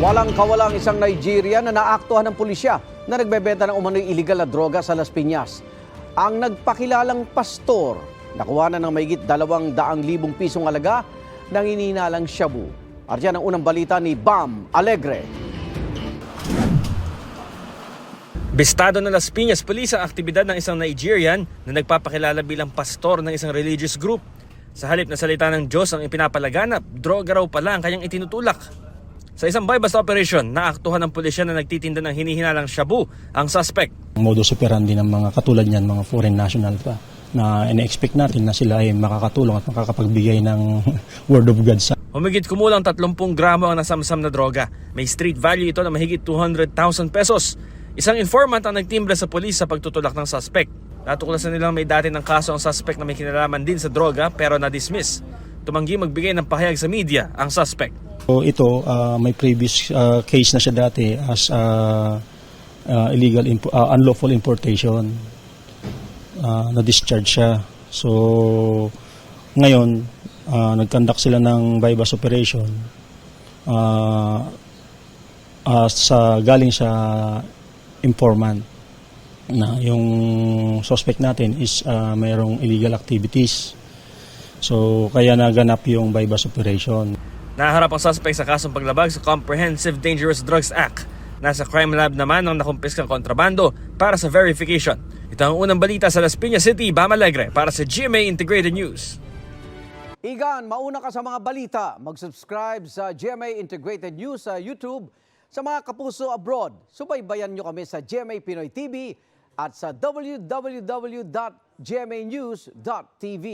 Walang kawalang isang Nigerian na naaktuhan ng pulisya na nagbebenta ng umano'y iligal na droga sa Las Piñas. Ang nagpakilalang pastor, nakuha na ng mahigit 200,000 pisong halaga ng inihinalang shabu. Aryan ang unang balita ni Bam Alegre. Bistado ng Las Piñas Police ang aktibidad ng isang Nigerian na nagpapakilala bilang pastor ng isang religious group. Sa halip na salita ng Diyos ang ipinapalaganap, droga raw pala ang kanyang itinutulak. Sa isang buy-bust operation, naaktuhan ng pulisya na nagtitinda ng hinihinalang shabu ang suspect. Modus operandi ng mga katulad niyan, mga foreign national pa, na ina-expect natin na sila ay makakatulong at makakapagbigay ng word of God sa. Humigit kumulang 30 gramo ang nasamsam na droga. May street value ito na mahigit 200,000 pesos. Isang informant ang nagtimbre sa pulis sa pagtutulak ng suspect. Natuklasan nilang may dati ng kaso ang suspect na may kinalaman din sa droga pero na-dismiss. Tumanggi magbigay ng pahayag sa media ang suspect. So ito, may previous case na siya dati as unlawful importation. Na-discharge siya. So ngayon, nag-conduct sila ng buy-bust operation. Galing sa informant na yung suspect natin is mayroong illegal activities. So kaya naganap yung buy-bust operation. Naharap ang suspect sa kasong paglabag sa Comprehensive Dangerous Drugs Act. Nasa crime lab naman ang nakumpiskang kontrabando para sa verification. Ito ang unang balita sa Las Piñas City, Bam Alegre para sa GMA Integrated News. Igan, mauna ka sa mga balita. Mag-subscribe sa GMA Integrated News sa YouTube. Sa mga kapuso abroad, subaybayan nyo kami sa GMA Pinoy TV at sa www.gmanews.tv.